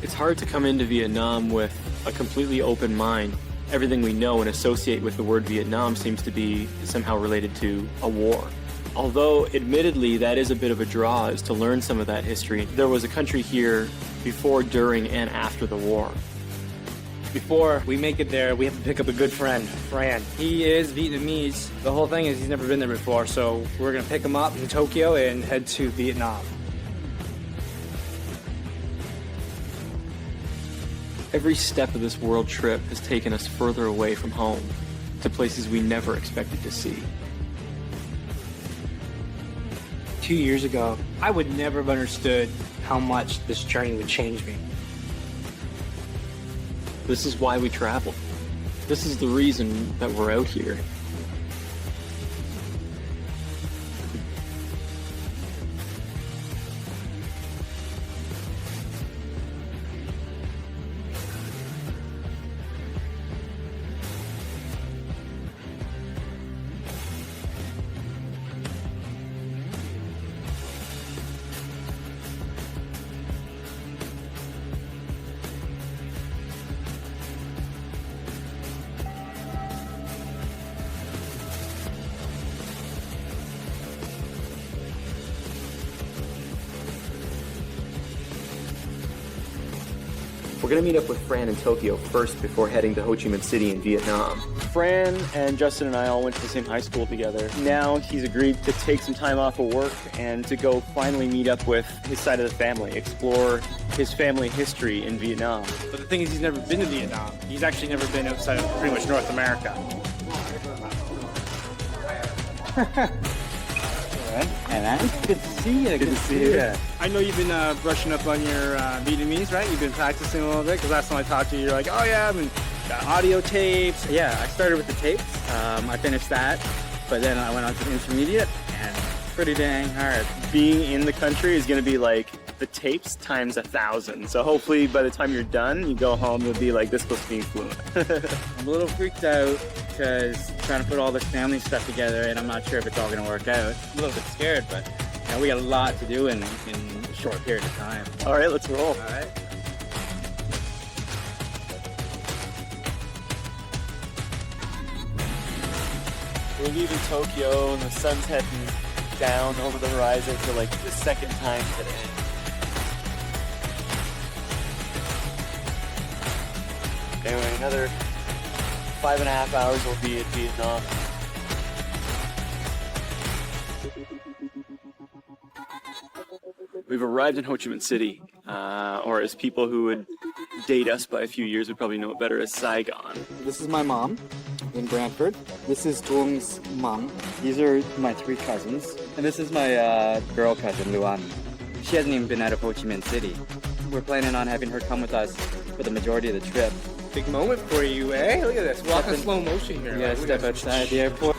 It's hard to come into Vietnam with a completely open mind. Everything we know and associate with the word Vietnam seems to be somehow related to a war. Although, admittedly, that is a bit of a draw, is to learn some of that history. There was a country here before, during, and after the war. Before we make it there, we have to pick up a good friend, Fran. He is Vietnamese. The whole thing is he's never been there before, so we're going to pick him up in Tokyo and head to Vietnam. Every step of this world trip has taken us further away from home, to places we never expected to see. 2 years ago, I would never have understood how much this journey would change me. This is why we travel. This is the reason that we're out here. We're gonna meet up with Fran in Tokyo first before heading to Ho Chi Minh City in Vietnam. Fran and Justin and I all went to the same high school together. Now he's agreed to take some time off of work and to go finally meet up with his side of the family, explore his family history in Vietnam. But the thing is, he's never been to Vietnam. He's actually never been outside of pretty much North America. Good to see you. Good to see you. I know you've been brushing up on your Vietnamese, right? You've been practicing a little bit, because last time I talked to you, you're like, oh yeah, I've been audio tapes. Yeah, I started with the tapes. I finished that, but then I went on to the intermediate, and pretty dang hard. Being in the country is gonna be like the tapes times 1,000. So hopefully by the time you're done, you go home, you'll be like this close to being fluent. I'm a little freaked out because trying to put all this family stuff together, and I'm not sure if it's all going to work out. I'm a little bit scared, but you know, we got a lot to do in a short period of time. All right, let's roll. All right. We're leaving Tokyo and the sun's heading down over the horizon for like the second time today. Anyway, another 5.5 hours we'll be in Vietnam. We've arrived in Ho Chi Minh City, or as people who would date us by a few years would probably know it better as Saigon. This is my mom in Brantford. This is Tuong's mom. These are my 3 cousins. And this is my girl cousin, Luan. She hasn't even been out of Ho Chi Minh City. We're planning on having her come with us for the majority of the trip. Big moment for you, eh? Look at this. Walk in slow motion here. You gotta step outside the airport.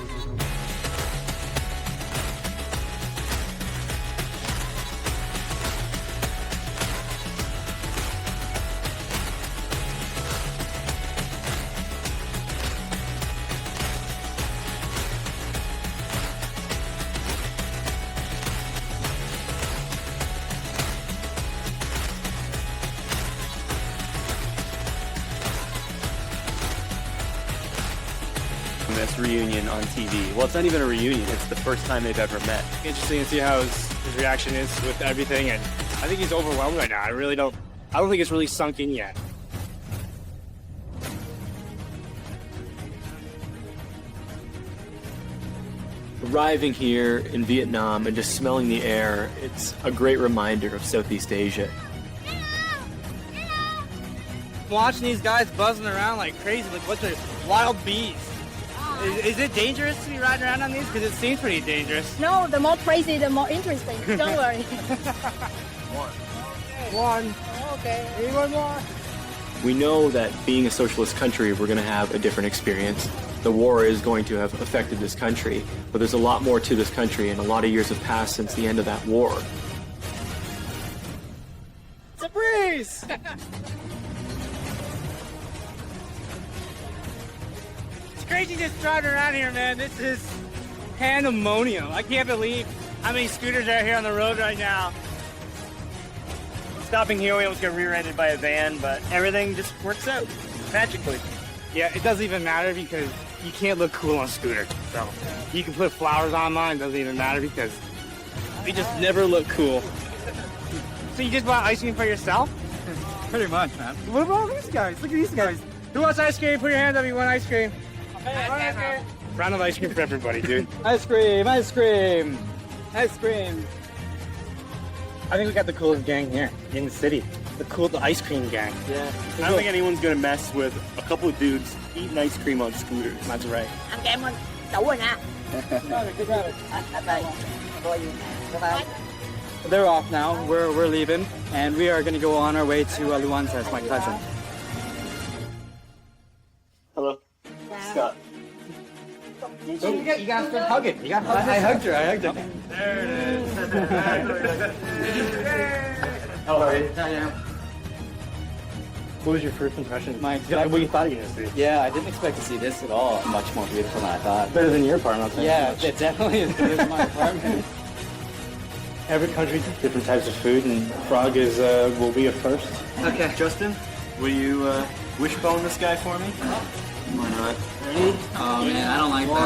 This reunion on TV. Well, it's not even a reunion, it's the first time they've ever met. Interesting to see how his reaction is with everything, and I think he's overwhelmed right now. I don't think it's really sunk in yet. Arriving here in Vietnam and just smelling the air, it's a great reminder of Southeast Asia. Watching these guys buzzing around like crazy, like what the wild bees. Is it dangerous to be riding around on these? Because it seems pretty dangerous. No, the more crazy, the more interesting. Don't worry. One. Okay. Maybe one more. We know that being a socialist country, we're going to have a different experience. The war is going to have affected this country, but there's a lot more to this country, and a lot of years have passed since the end of that war. It's a breeze! It's crazy just driving around here, man. This is pandemonium. I can't believe how many scooters are here on the road right now. stopping here, we almost got rear-ended by a van, but everything just works out magically. Yeah, it doesn't even matter because you can't look cool on a scooter. So you can put flowers on mine, it doesn't even matter because we just never look cool. So you just bought ice cream for yourself? Pretty much, man. What about these guys? Look at these guys. Who wants ice cream? Put your hand up if you want ice cream. Round of ice cream for everybody, dude. Ice cream, ice cream, ice cream. I think we got the coolest gang here in the city. The ice cream gang. Yeah. I don't think anyone's gonna mess with a couple of dudes eating ice cream on scooters. That's right. Ăn kem không? Đủ rồi nè. They're off now. We're leaving, and we are gonna go on our way to Luan as my cousin. Hello. Scott. You gotta start hugging. You gotta hug I hugged her. I hugged her. There it is. How are you? What was your first impression? My What you thought you were gonna see? Yeah, I didn't expect to see this at all. Much more beautiful than I thought. Better than your apartment, I'll tell you Yeah, that much. it definitely is better than my apartment. Every country, different types of food, and frog is will be a first. Okay, Justin, will you wishbone this guy for me? Why not? Ready? Oh man, I don't like that.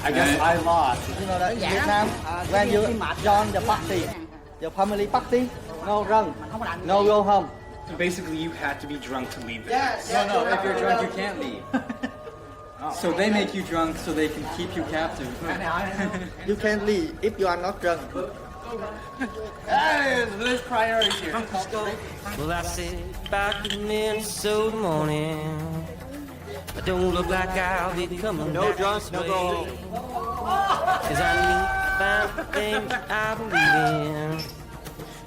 I guess I lost. You know that in Vietnam, when you join the party, your family party, no run, no go home. So basically, you had to be drunk to leave. No, if you're drunk, you can't leave. So they make you drunk so they can keep you captive. You can leave if you are not drunk. There's priorities here. Well, I sit back in Minnesota morning. I don't look like I'll be coming No back drunk, this no way. go home. 'Cause I need to find the things I believe in.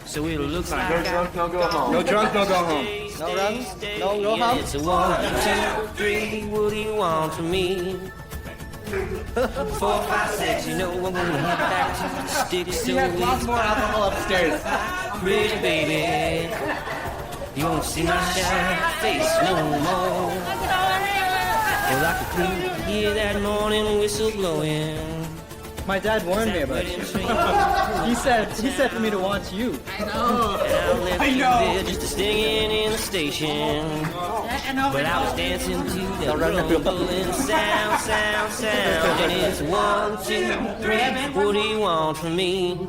So it looks like No drunk, no go home. No drunk, no go home. No run, no go home. It's a 1, 2, 3. What do you want from me? 4, 5, 6. You know I'm gonna head back to the sticks. So it's more alcohol upstairs. pretty, baby. You won't see my shiny face no more. Well, I could clearly hear that morning whistle blowing. My dad warned me about you. He said for me to watch you. And I left you there just a stinging in the station. But I was dancing to the rumbling sound, sound, sound. And it's 1, 2, 3. What do you want from me?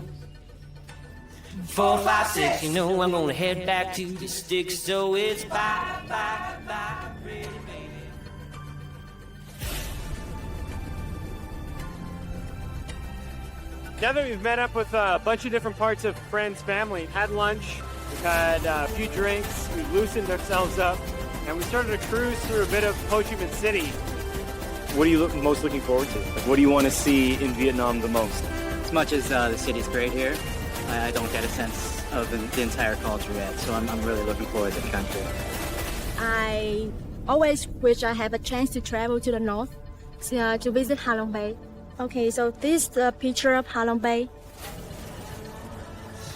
4, 5, 6. You know I'm gonna head back to the sticks. So it's bye, bye, bye, pretty baby. Now that we've met up with a bunch of different parts of friends' family, had lunch, we've had a few drinks, we've loosened ourselves up, and we started a cruise through a bit of Ho Chi Minh City. What are you most looking forward to? Like, what do you want to see in Vietnam the most? As much as the city's great here, I don't get a sense of the entire culture yet. So I'm really looking forward to the country. I always wish I have a chance to travel to the north to visit Ha Long Bay. Okay, so this is the picture of Ha Long Bay.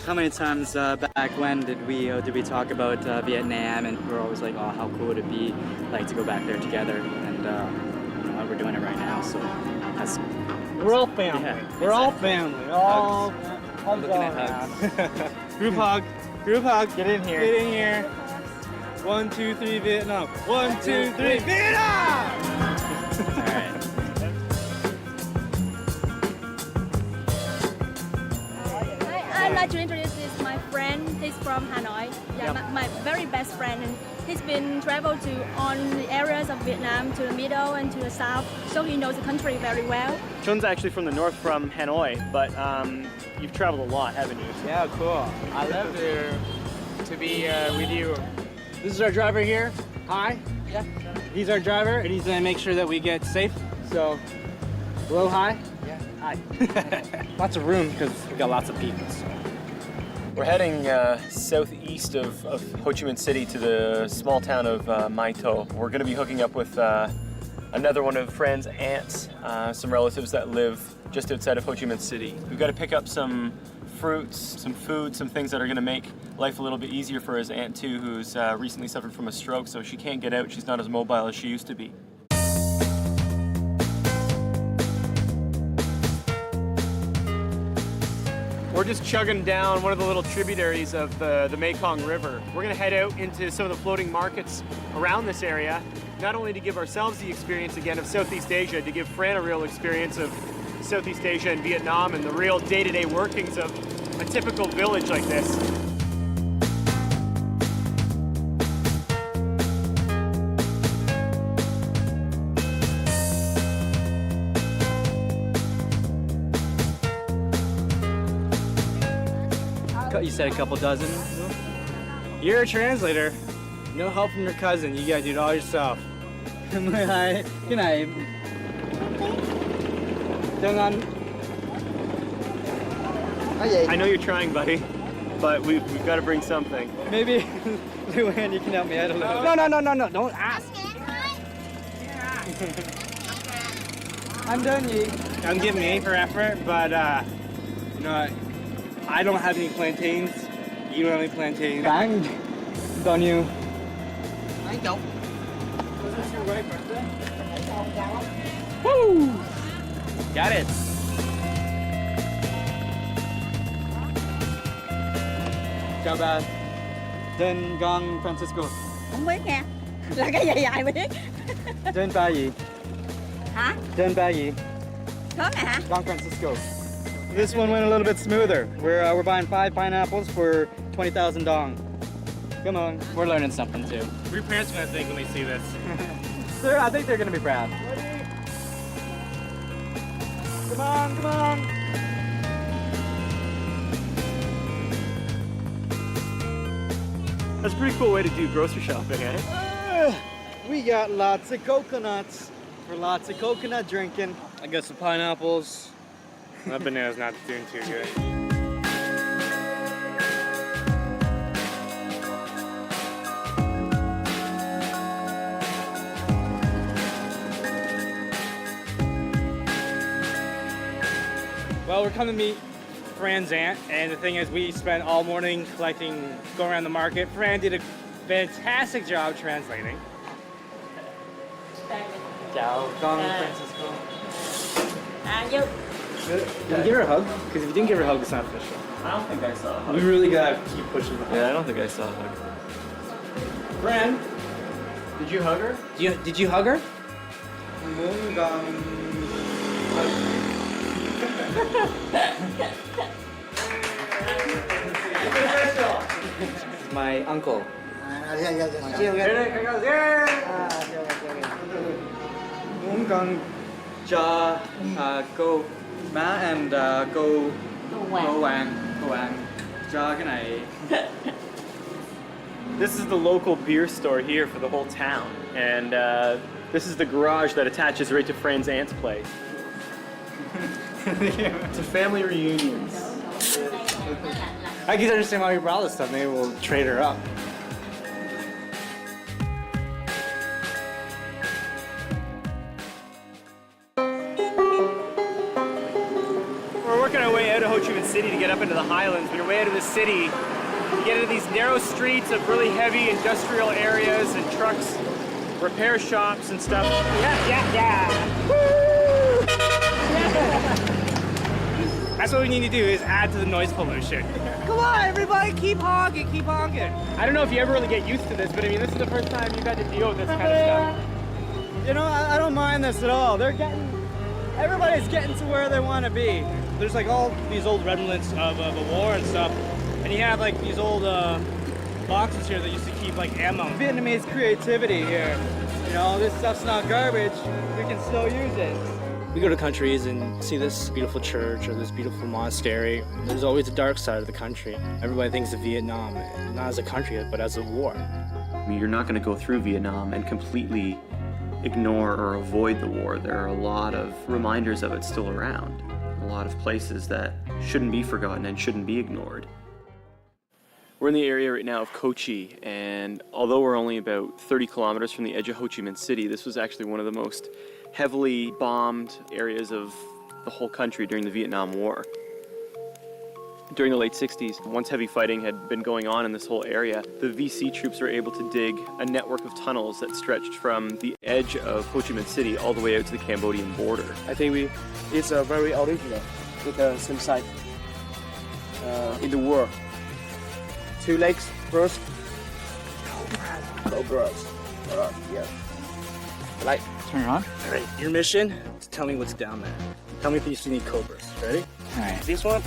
How many times back when did we talk about Vietnam, and we're always like, oh, how cool would it be like to go back there together, and we're doing it right now. So that's We're all family. Yeah, We're all exactly. family. All hugs Looking all at around. Group hug. Group hug. Get in here. Get in here. 1, 2, 3, Vietnam. 1, 2, 3, Vietnam! all right. I'd like to introduce this my friend. He's from Hanoi. Yeah, my very best friend, and he's been traveled to on the areas of Vietnam, to the middle and to the south, so he knows the country very well. Chun's actually from the north, from Hanoi, but you've traveled a lot, haven't you? Yeah, cool. I love to be with you. This is our driver here. Hi. Yeah. He's our driver, and he's gonna make sure that we get safe. So, hello, hi. Yeah. Hi. Lots of room because we got lots of people. So. We're heading southeast of Ho Chi Minh City to the small town of Mai To. We're going to be hooking up with another one of friend's aunts, some relatives that live just outside of Ho Chi Minh City. We've got to pick up some fruits, some food, some things that are going to make life a little bit easier for his aunt too, who's recently suffered from a stroke, so she can't get out. She's not as mobile as she used to be. We're just chugging down one of the little tributaries of the Mekong River. We're gonna head out into some of the floating markets around this area, not only to give ourselves the experience again of Southeast Asia, to give Fran a real experience of Southeast Asia and Vietnam and the real day-to-day workings of a typical village like this. You said a couple dozen. You're a translator. No help from your cousin. You gotta do it all yourself. 12 cái này Don't on. Nói gì? I know you're trying, buddy, but we've got to bring something. maybe Luan you can help me out a little. No. Don't ask. Anh đơn gì? I'm giving A for effort, but you know what? I don't have any plantains. You don't have any plantains. Bán bao nhiêu? Mấy chục. Woo! Got it. Chào bà. Tên con Francisco. Không biết nha. Là cái gì vậy biết? Tên ba gì? Hả? Tên ba gì? Khớp này hả? Don Francisco. This one went a little bit smoother. We're buying 5 pineapples for 20,000 dong. Come on. We're learning something too. What are your parents gonna think when they see this? I think they're gonna be proud. Come on. That's a pretty cool way to do grocery shopping, eh? We got lots of coconuts for lots of coconut drinking. I got some pineapples. That banana's not doing too good. Well, we're coming to meet Fran's aunt, and the thing is, we spent all morning going around the market. Fran did a fantastic job translating. Ciao, Don Francisco. You. Did you give her a hug? Because if you didn't give her a hug, it's not official. I don't think I saw a hug. We really gotta keep pushing the hug. Yeah, I don't think I saw a hug. Fran, did you hug her? Did you hug her? My uncle. Muốn con cho cô má and cô Hoàng cho cái này. This is the local beer store here for the whole town, and this is the garage that attaches right to Fran's aunt's place. To family reunions. I can understand why you brought this stuff. Maybe we'll trade her up. We're working our way out of Ho Chi Minh City to get up into the highlands. On your way out of the city, you get into these narrow streets of really heavy industrial areas and trucks, repair shops and stuff. Yeah. Woo! That's what we need to do, is add to the noise pollution. Come on, everybody, keep honking. I don't know if you ever really get used to this, but I mean, this is the first time you've had to deal with this kind of stuff. You know, I don't mind this at all. Everybody's getting to where they want to be. There's like all these old remnants of a war and stuff, and you have like these old boxes here that used to keep like ammo. Vietnamese creativity here. You know, this stuff's not garbage. We can still use it. We go to countries and see this beautiful church or this beautiful monastery. There's always a dark side of the country. Everybody thinks of Vietnam, not as a country, but as a war. I mean, you're not going to go through Vietnam and completely ignore or avoid the war. There are a lot of reminders of it still around. A lot of places that shouldn't be forgotten and shouldn't be ignored. We're in the area right now of Co Chi, and although we're only about 30 kilometers from the edge of Ho Chi Minh City, this was actually one of the most heavily bombed areas of the whole country during the Vietnam War. During the late 60s, once heavy fighting had been going on in this whole area, the VC troops were able to dig a network of tunnels that stretched from the edge of Ho Chi Minh City all the way out to the Cambodian border. I think it's very original with the same side. in the world. 2 legs first. Cobras. Yeah. Light. Turn it on. All right, your mission is tell me what's down there. Tell me if you see any cobras. Ready? All right. This one?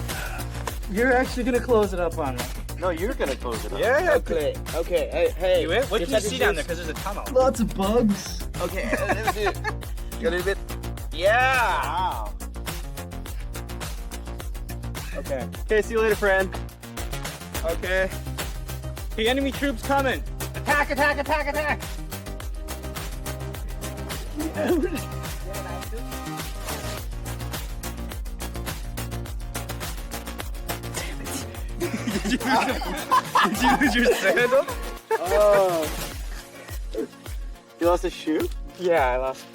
You're actually gonna close it up on me. No, you're gonna close it up. Yeah. Okay. Okay. Hey. What can you see down there? Because there's a tunnel. Lots of bugs. Okay. Let me do. A little bit. Yeah. Wow. Okay. Okay, see you later, friend. Okay. The enemy troops coming. Attack! Attack! Attack! Attack! Did you lose your sandal? Oh. You lost a shoe? Yeah, I lost.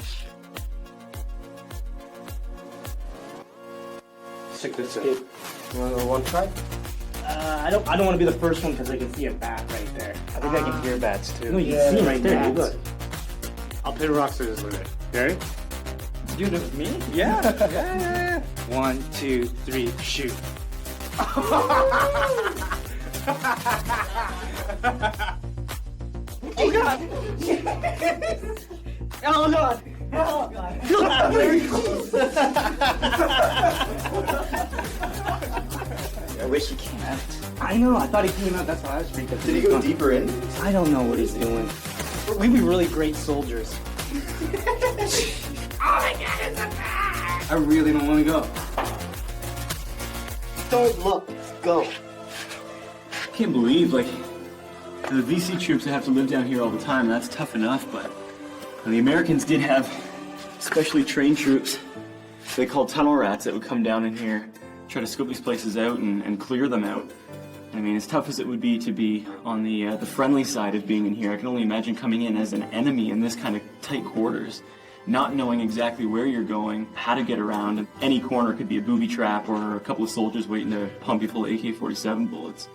Check this out. You want to go one try? I don't want to be the first one because I can see a bat right there. I think I can hear bats too. No, you can see him right there. Dude, look. I'll play rock scissors with it. Ready? You do it with me? Yeah. Yeah. 1, 2, 3, shoot. Oh God! Oh God! Oh God! Very close. I wish you came out. I know. I thought he came out. That's why I was freaked out. Did he go deeper in? I don't know what he's doing. We'd be really great soldiers. Oh my God! It's a bat! I really don't want to go. Don't look. Go. I can't believe, like, the VC troops that have to live down here all the time, that's tough enough, but the Americans did have specially trained troops they called tunnel rats that would come down in here, try to scope these places out and clear them out. I mean, as tough as it would be to be on the friendly side of being in here, I can only imagine coming in as an enemy in this kind of tight quarters, not knowing exactly where you're going, how to get around. Any corner could be a booby trap or a couple of soldiers waiting to pump you full of AK-47 bullets.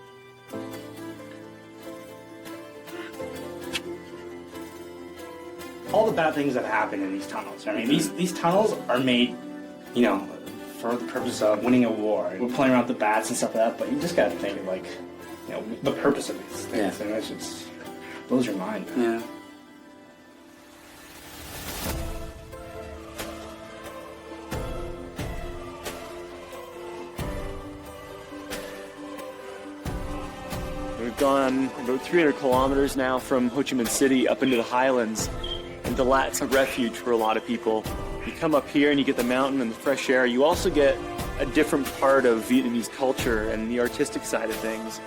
All the bad things that happen in these tunnels. I mean, these tunnels are made, you know, for the purpose of winning a war. We're playing around with the bats and stuff like that, but you just gotta think of, like, you know, the purpose of these things. Yeah. And that just blows your mind. Yeah. We've gone about 300 kilometers now from Ho Chi Minh City up into the highlands, and Dalat's a refuge for a lot of people. You come up here and you get the mountain and the fresh air. You also get a different part of Vietnamese culture and the artistic side of things.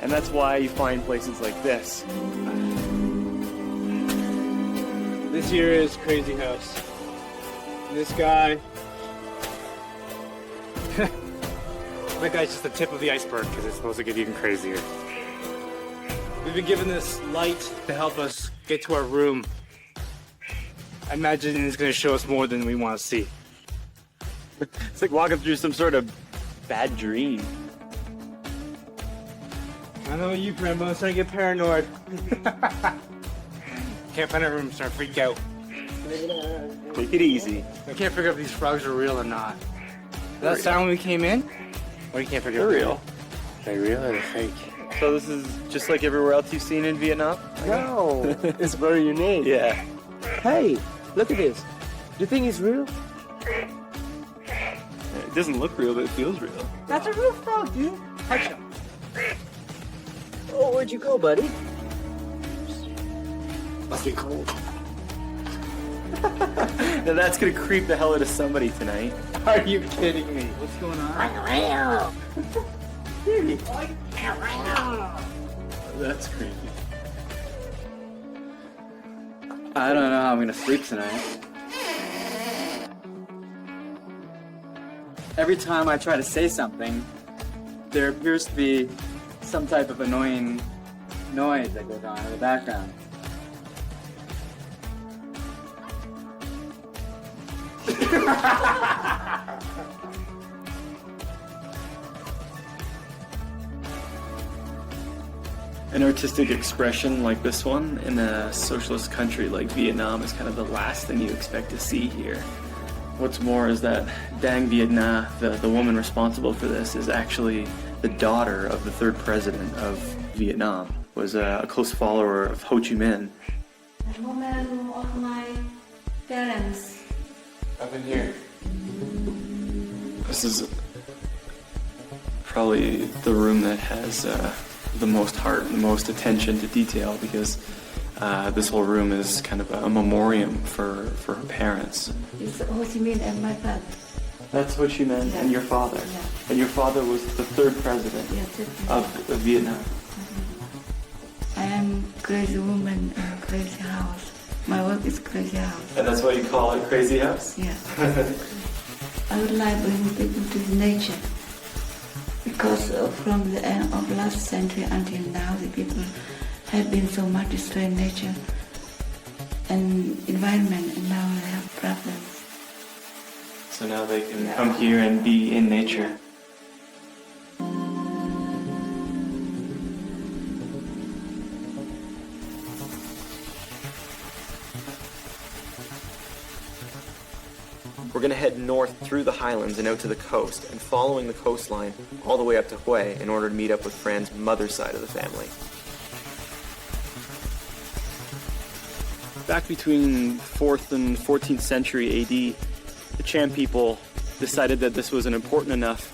And that's why you find places like this. This here is Crazy House. This guy... that guy's just the tip of the iceberg because it's supposed to get even crazier. We've been given this light to help us get to our room. I imagine it's going to show us more than we want to see. It's like walking through some sort of bad dream. I know you, Brembo. I'm starting to get paranoid. Can't find our room, start to freak out. Take it easy. I can't figure out if these frogs are real or not. Did that sound when we came in? Or you can't figure out? They're real. They're real or they're fake? So this is just like everywhere else you've seen in Vietnam? No. It's very unique. Yeah. Hey, look at this. Do you think it's real? It doesn't look real, but it feels real. That's a real frog, dude. Oh, where'd you go, buddy? Must be cold. Now that's gonna creep the hell out of somebody tonight. Are you kidding me? What's going on? That's creepy. I don't know how I'm gonna sleep tonight. Every time I try to say something, there appears to be some type of annoying noise that goes on in the background. An artistic expression like this one in a socialist country like Vietnam is kind of the last thing you expect to see here. What's more is that Dang Viet Nam, the woman responsible for this, is actually the daughter of the third president of Vietnam, was a close follower of Ho Chi Minh. The woman of my parents. I've been here. This is probably the room that has the most heart and the most attention to detail, because this whole room is kind of a memoriam for her parents. It's Ho Chi Minh and my father. That's Ho Chi Minh and your father. Yeah. And your father was the third president of Vietnam. I am crazy woman in crazy house. My work is crazy house. And that's why you call it Crazy House? Yeah. I would like to bring people to nature. Because from the end of last century until now, the people have been so much destroyed nature and environment, and now they have problems. So now they can come here and be in nature. We're going to head north through the highlands and out to the coast, and following the coastline all the way up to Hue in order to meet up with Fran's mother's side of the family. Back between 4th and 14th century AD, the Cham people decided that this was an important enough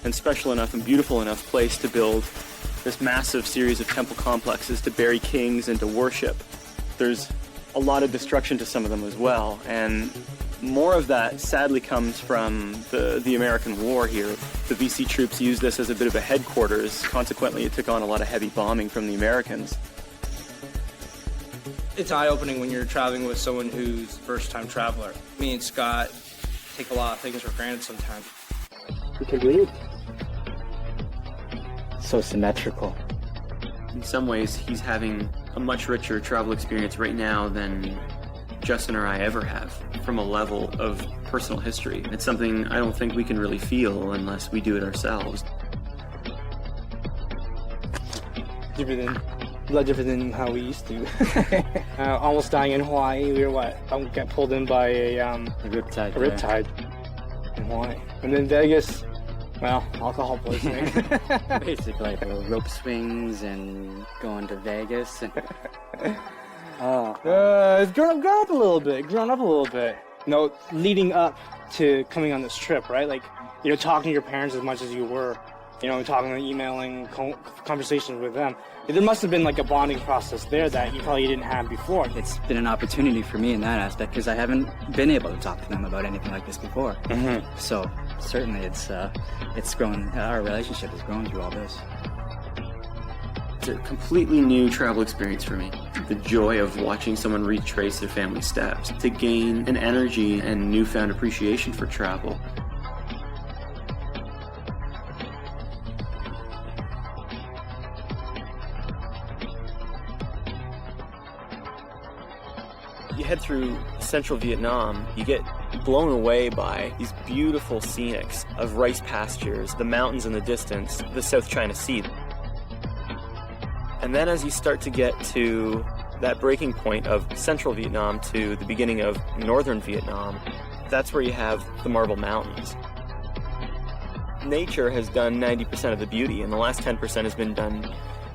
and special enough and beautiful enough place to build this massive series of temple complexes to bury kings and to worship. There's a lot of destruction to some of them as well, and more of that sadly comes from the American war here. The VC troops used this as a bit of a headquarters. Consequently, it took on a lot of heavy bombing from the Americans. It's eye-opening when you're traveling with someone who's a first-time traveler. Me and Scott take a lot of things for granted sometimes. You can read. So symmetrical. In some ways, he's having a much richer travel experience right now than Justin or I ever have, from a level of personal history. It's something I don't think we can really feel unless we do it ourselves. A lot different than how we used to. Almost dying in Hawaii. We were got pulled in by a riptide in Hawaii. And then Vegas, well, alcohol poisoning. Basically like rope swings and going to Vegas. And It's grown up a little bit. You know, leading up to coming on this trip, right? Like, you know, talking to your parents as much as you were, you know, talking and emailing, conversations with them. There must have been like a bonding process there that you probably didn't have before. it's been an opportunity for me in that aspect because I haven't been able to talk to them about anything like this before. Mm-hmm. So certainly it's grown. Our relationship has grown through all this. It's a completely new travel experience for me. The joy of watching someone retrace their family steps, to gain an energy and newfound appreciation for travel. You head through central Vietnam, you get blown away by these beautiful scenics of rice pastures, the mountains in the distance, the South China Sea. And then as you start to get to that breaking point of central Vietnam to the beginning of northern Vietnam, that's where you have the Marble Mountains. Nature has done 90% of the beauty, and the last 10% has been done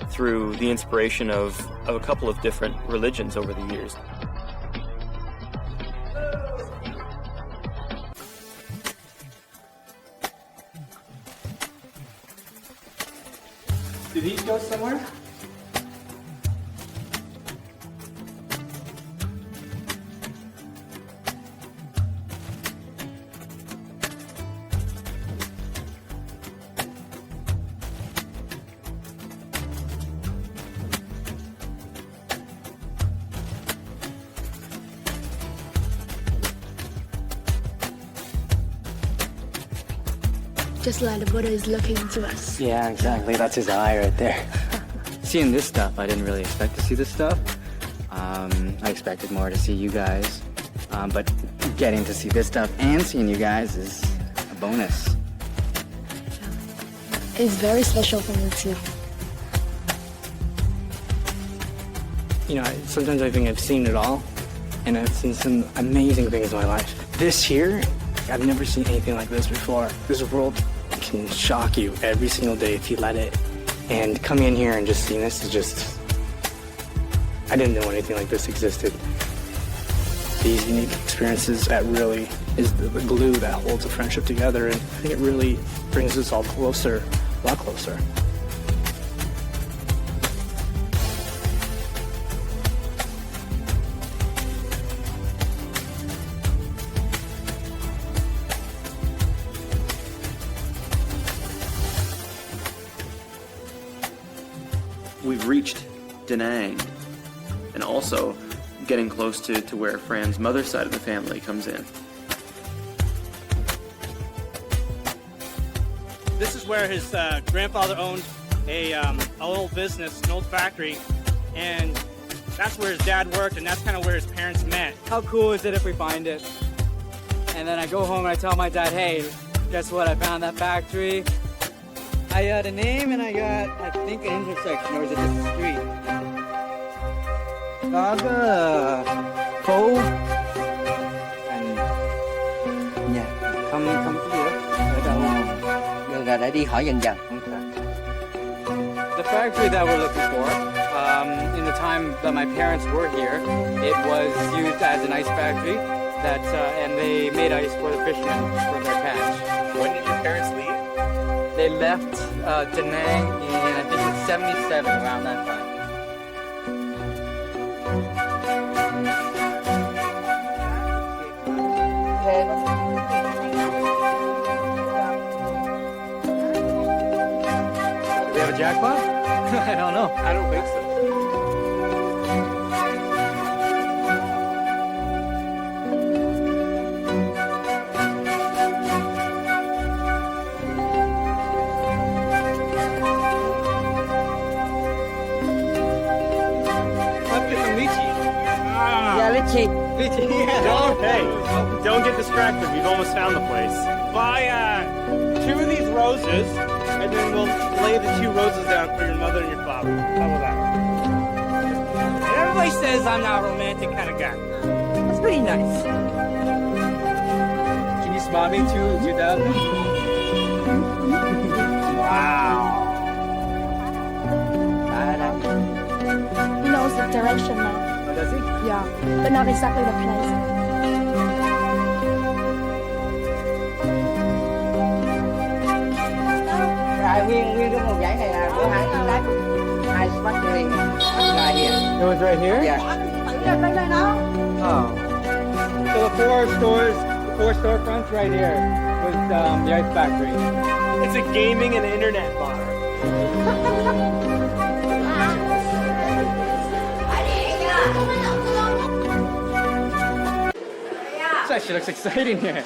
through the inspiration of a couple of different religions over the years. Do these go somewhere? Just like the Buddha is looking to us. Yeah, exactly. That's his eye right there. Seeing this stuff, I didn't really expect to see this stuff. I expected more to see you guys. But getting to see this stuff and seeing you guys is a bonus. It's very special for me too. You know, sometimes I think I've seen it all, and I've seen some amazing things in my life. This here, I've never seen anything like this before. This world can shock you every single day if you let it. And coming in here and just seeing this is just, I didn't know anything like this existed. These unique experiences that really is the glue that holds a friendship together, and I think it really brings us all closer, a lot closer. We've reached Da Nang, and also getting close to where Fran's mother's side of the family comes in. This is where his grandfather owned a old business, an old factory, and that's where his dad worked, and that's kind of where his parents met. How cool is it if we find it? And then I go home and I tell my dad, hey, guess what? I found that factory. I got a name and I got, I think, an intersection, or is it just a street? Có cái phố and Dạ, không có gì hết. Ở đâu giờ là để đi hỏi dần dần. The factory that we're looking for, in the time that my parents were here, it was used as an ice factory, that and they made ice for the fishermen for their catch. When did your parents leave? They left Da Nang in, I think it's 77, around that time. Do we have a jackpot? I don't know. I don't think so. Don't get distracted. We've almost found the place. Buy 2 of these roses, and then we'll lay the 2 roses down for your mother and your father. How about that? And everybody says I'm not a romantic kind of guy. That's pretty nice. Can you spot me 2,000? Wow. He knows the direction now. Oh, does he? Yeah, but not exactly the place. Nguyên cái một dãy này là của hãng lái hai factory right here. It was right here? Yeah. Oh. So the 4 stores, the 4 storefronts right here was the ice factory. It's a gaming and internet bar. This actually looks exciting here.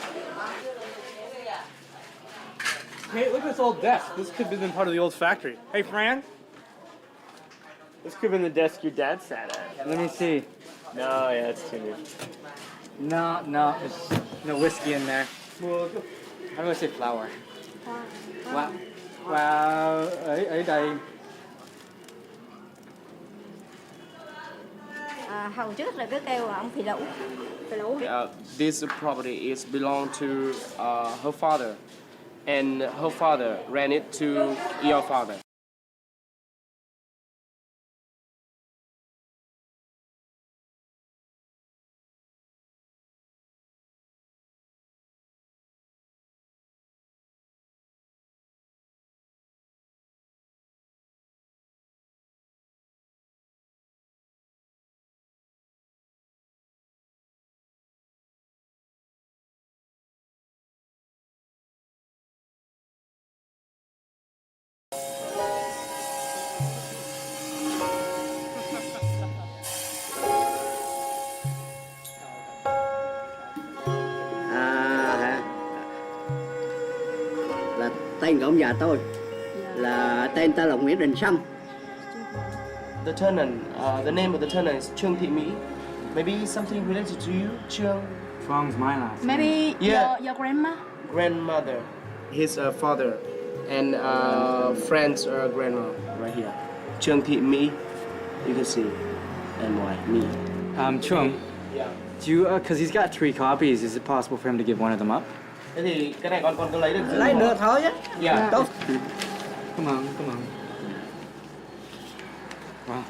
Hey, look at this old desk. This could have been part of the old factory. Hey, Fran? This could have been the desk your dad sat at. Let me see. No, yeah, it's too new. No, there's no whiskey in there. How do I say flour? Wow. Wow. Ở đây. Hồi trước là cứ kêu là ông Phì Lũ. This property is belong to her father, and her father ran it to your father. Là tên của ông già tôi là tên ta là Nguyễn Đình Sâm. The tenant, the name of the tenant is Trương Thị Mỹ. Maybe something related to you, Trương? Fong's my last. Maybe Yeah. your grandma? Grandmother. His father and friend's grandma right here. Trương Thị Mỹ. You can see. And why? Me. Chung, Yeah. do you, because he's got 3 copies, is it possible for him to give one of them up? Thế thì cái này con có lấy được giữ Lấy không? được thôi chứ. Yeah. Tốt. Come on, come on. Wow.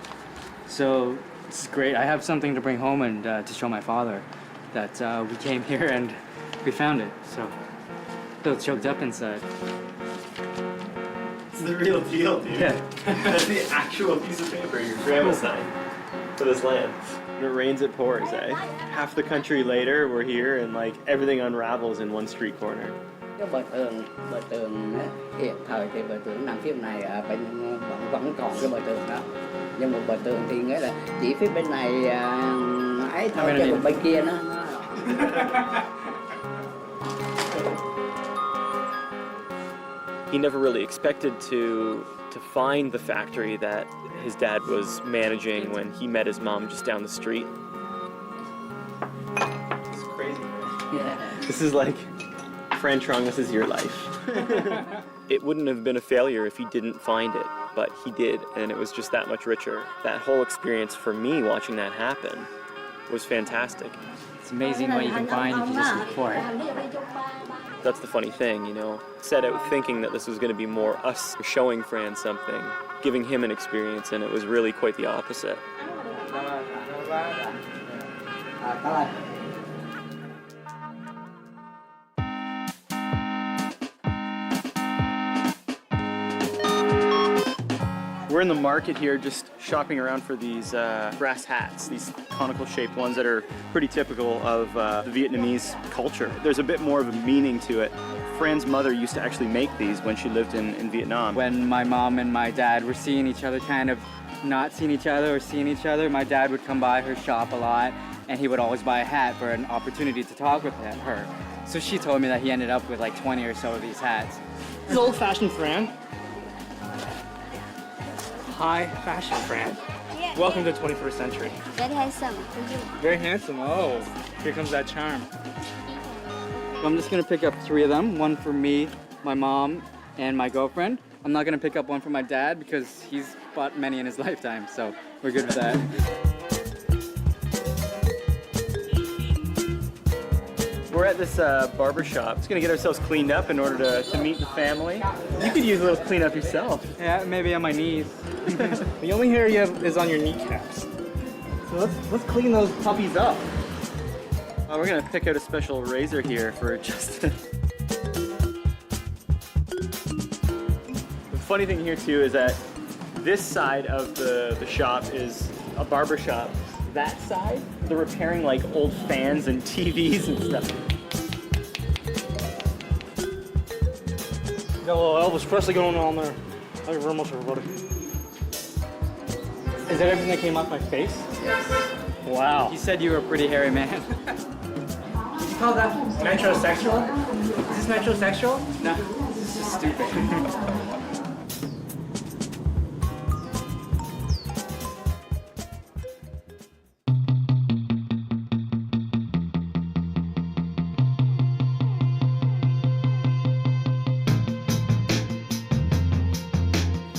So this is great. I have something to bring home and to show my father that we came here and we found it. So a little choked up inside. It's the real deal, dude. Yeah. That's the actual piece of paper your grandma signed for this land. When it rains, it pours, eh? Half the country later, we're here, and like everything unravels in one street corner. Cái bờ tường hiện thời thì bờ tường nằm phía bên này vẫn còn cái bờ tường đó, nhưng mà bờ tường thì nghĩa là chỉ phía bên này ấy thôi, chứ còn bên kia nó He never really expected to find the factory that his dad was managing when he met his mom just down the street. It's crazy, man. yeah. This is like, Fran Trong, this is your life. It wouldn't have been a failure if he didn't find it, but he did, and it was just that much richer. That whole experience for me watching that happen was fantastic. It's amazing what you can find if you just look for it. That's the funny thing, you know. Set out thinking that this was going to be more us showing Fran something, giving him an experience, and it was really quite the opposite. We're in the market here just shopping around for these brass hats, these conical shaped ones that are pretty typical of the Vietnamese culture. There's a bit more of a meaning to it. Fran's mother used to actually make these when she lived in Vietnam. When my mom and my dad were seeing each other, kind of not seeing each other or seeing each other, my dad would come by her shop a lot, and he would always buy a hat for an opportunity to talk with her. So she told me that he ended up with like 20 or so of these hats. This is old-fashioned Fran. High fashion Fran. Yeah, Welcome to the 21st century. Very handsome. Very handsome. Oh, here comes that charm. So I'm just gonna pick up 3 of them, one for me, my mom, and my girlfriend. I'm not gonna pick up one for my dad because he's bought many in his lifetime, so we're good with that. We're at this barber shop. Just gonna get ourselves cleaned up in order to meet the family. You could use a little cleanup yourself. Yeah, maybe on my knees. The only hair you have is on your kneecaps. So let's clean those puppies up. We're gonna pick out a special razor here for Justin. The funny thing here too is that this side of the shop is a barber shop. That side, they're repairing like old fans and TVs and stuff. Got a little Elvis Presley going on there. Thank you very much, everybody. Is that everything that came off my face? Yes. Wow. He said you were a pretty hairy man. Did you call that metrosexual? Is this metrosexual? No, this is just stupid.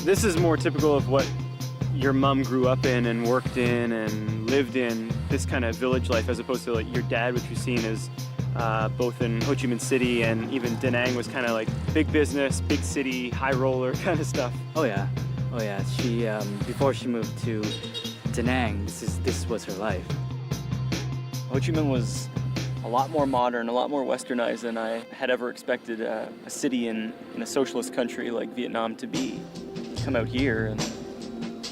This is more typical of what your mom grew up in and worked in and lived in, this kind of village life, as opposed to like your dad, which we've seen is both in Ho Chi Minh City and even Da Nang was kind of like big business, big city, high roller kind of stuff. Oh yeah. She before she moved to Da Nang, this was her life. Ho Chi Minh was a lot more modern, a lot more westernized than I had ever expected a city in a socialist country like Vietnam to be. Come out here and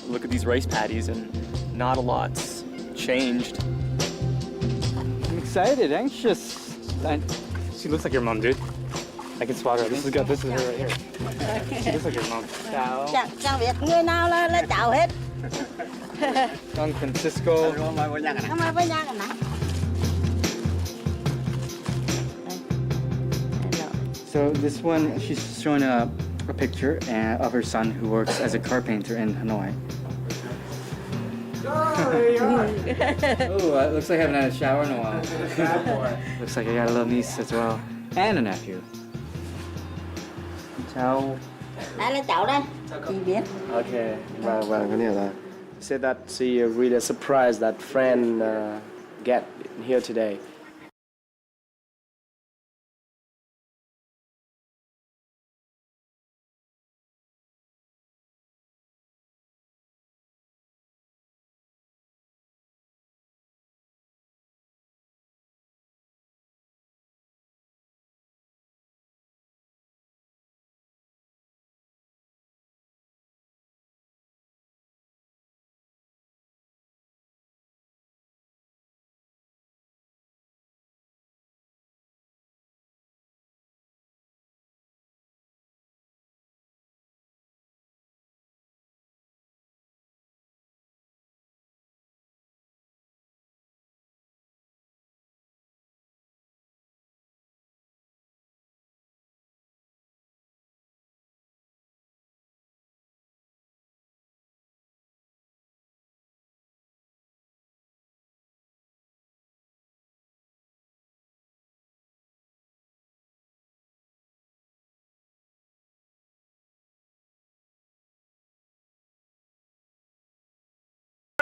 look at these rice paddies and not a lot's changed. I'm excited, anxious. She looks like your mom, dude. I can spot her. This is her right here. She looks like your mom. Chào Việt, người nào là chào hết. Don Francisco. Không ai với nhau cả nè. So this one, she's showing a picture of her son who works as a carpenter in Hanoi. Oh, looks like I haven't had a shower in a while. Looks like I got a little niece as well. And a nephew. Ciao. Đây là cháu đây. Chị biết. Okay, vâng, cái này là said that she really surprised that Fran get here today.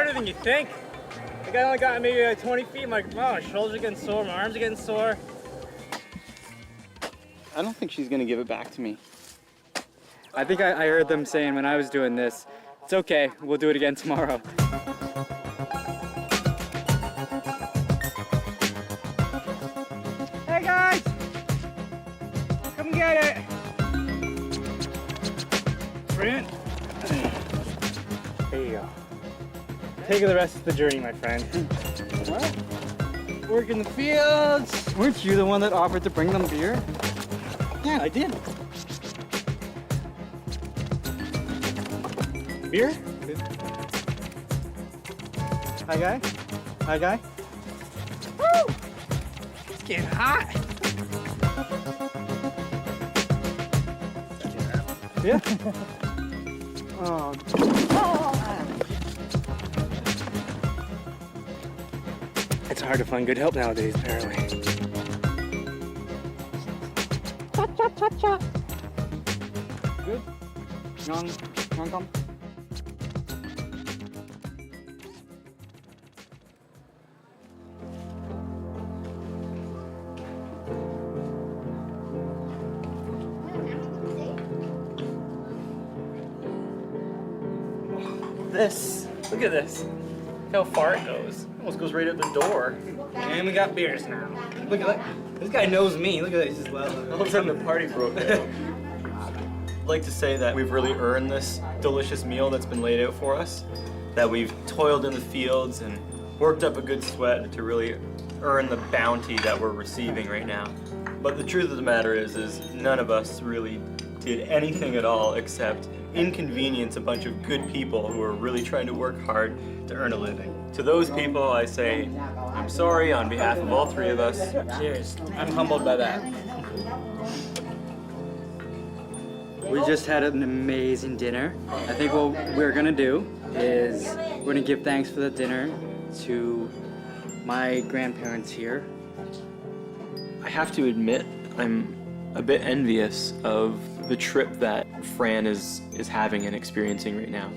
Harder than you think. Like I only got maybe 20 feet. I'm like, oh, my shoulders are getting sore, my arms are getting sore. I don't think she's gonna give it back to me. I think I heard them saying when I was doing this, it's okay, we'll do it again tomorrow. Hey guys! Come get it! Friend. There you go. Take the rest of the journey, my friend. Well, work in the fields. Weren't you the one that offered to bring them beer? Yeah, I did. Beer? Hi, guy. Hi, guy. Woo! It's getting hot. Yeah. Oh. It's hard to find good help nowadays, apparently. Good? You wanna come? This. Look at this. Look how far it goes. It almost goes right out the door. And we got beers now. Look at that. This guy knows me. Look at this as well. All of a sudden the party broke out. I'd like to say that we've really earned this delicious meal that's been laid out for us, that we've toiled in the fields and worked up a good sweat to really earn the bounty that we're receiving right now. But the truth of the matter is none of us really did anything at all except inconvenience a bunch of good people who are really trying to work hard to earn a living. To those people, I say, I'm sorry on behalf of all three of us. Cheers. I'm humbled by that. We just had an amazing dinner. I think what we're gonna do is we're gonna give thanks for the dinner to my grandparents here. I have to admit, I'm a bit envious of the trip that Fran is having and experiencing right now.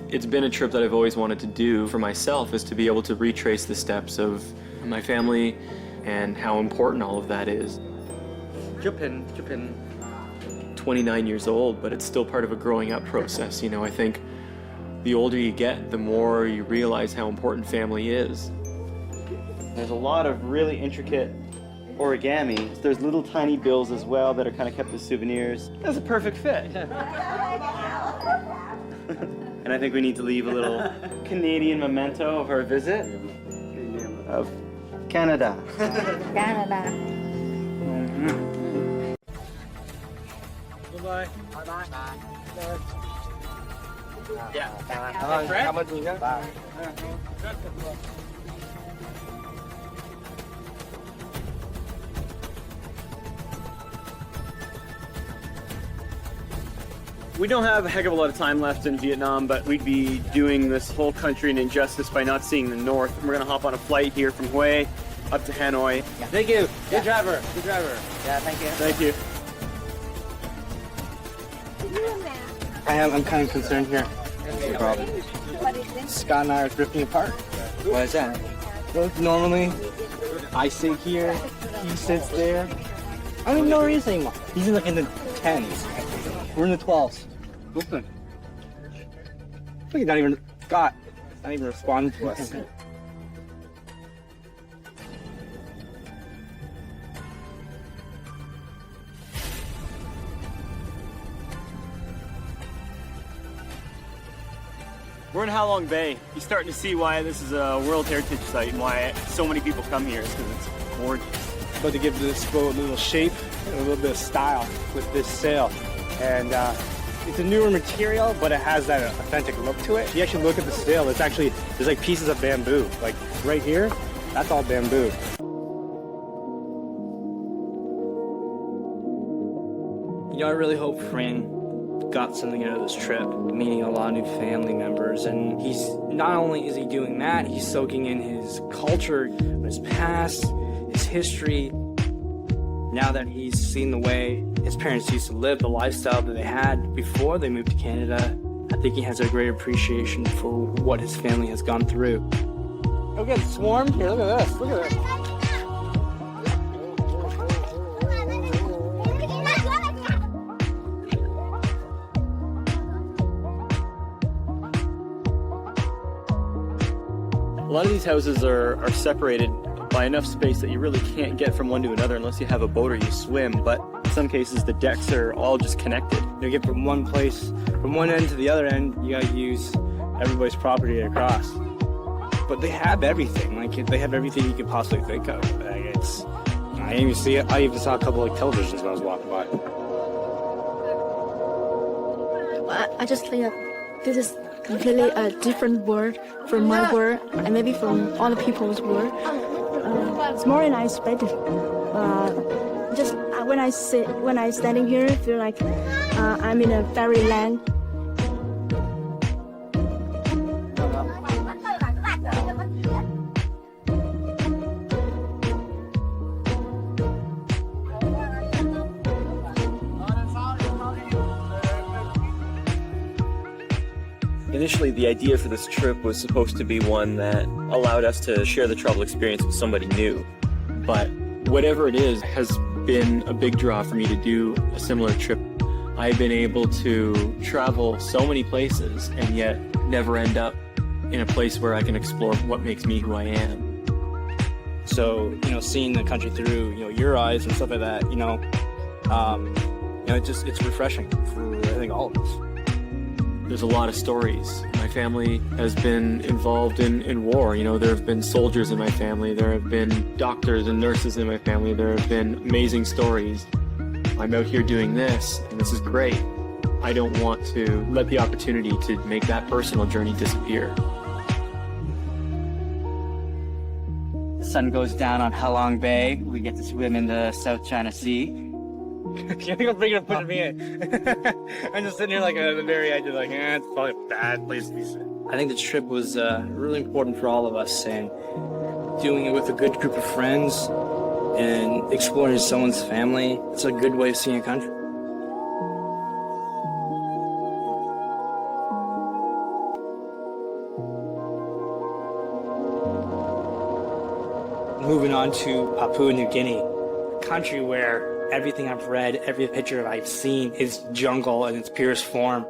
It's been a trip that I've always wanted to do for myself, is to be able to retrace the steps of my family and how important all of that is. Japan. 29 years old, but it's still part of a growing up process. You know, I think the older you get, the more you realize how important family is. There's a lot of really intricate origami. There's little tiny bills as well that are kind of kept as souvenirs. That's a perfect fit. And I think we need to leave a little Canadian memento of our visit of Canada. Canada. Goodbye. We don't have a heck of a lot of time left in Vietnam, but we'd be doing this whole country an injustice by not seeing the north. And we're gonna hop on a flight here from Hue up to Hanoi. Thank you. Good driver. Good driver. Yeah, thank you. Thank you. I'm kind of concerned here. No problem. Scott and I are drifting apart. Why is that? Well, normally, I sit here, he sits there. I don't even know where he is anymore. He's in like in the 10s. We're in the 12s. Open. I think not even Scott. Not even responding to us. We're in Halong Bay. You're starting to see why this is a World Heritage Site and why so many people come here, is because it's gorgeous. But to give this boat a little shape and a little bit of style with this sail. And it's a newer material, but it has that authentic look to it. If you actually look at the sail, there's like pieces of bamboo. Like right here, that's all bamboo. You know, I really hope Fran got something out of this trip, meeting a lot of new family members. And he's not only is he doing that, he's soaking in his culture, his past, his history. Now that he's seen the way his parents used to live, the lifestyle that they had before they moved to Canada, I think he has a great appreciation for what his family has gone through. Oh, get swarmed? Here, look at this. Look at this. A lot of these houses are separated by enough space that you really can't get from one to another unless you have a boat or you swim, but in some cases the decks are all just connected. You get from one place, from one end to the other end, you gotta use everybody's property across. But they have everything, like they have everything you could possibly think of. Like I even saw a couple of televisions when I was walking by. I just think that this is completely a different world from my world and maybe from other people's world. It's more than I expected. Just when I standing here, I feel like I'm in a fairyland. Initially, the idea for this trip was supposed to be one that allowed us to share the travel experience with somebody new. But whatever it is has been a big draw for me to do a similar trip. I've been able to travel so many places and yet never end up in a place where I can explore what makes me who I am. So, seeing the country through, your eyes and stuff like that, it's refreshing for, I think, all of us. There's a lot of stories. My family has been involved in war. There have been soldiers in my family. There have been doctors and nurses in my family. There have been amazing stories. I'm out here doing this, and this is great. I don't want to let the opportunity to make that personal journey disappear. The sun goes down on Halong Bay. We get to swim in the South China Sea. You think I'm thinking of putting me in? I'm just sitting here like at the very edge of it's probably a bad place to be sitting. I think the trip was really important for all of us, and doing it with a good group of friends and exploring someone's family, it's a good way of seeing a country. Moving on to Papua New Guinea, a country where everything I've read, every picture I've seen is jungle in its purest form.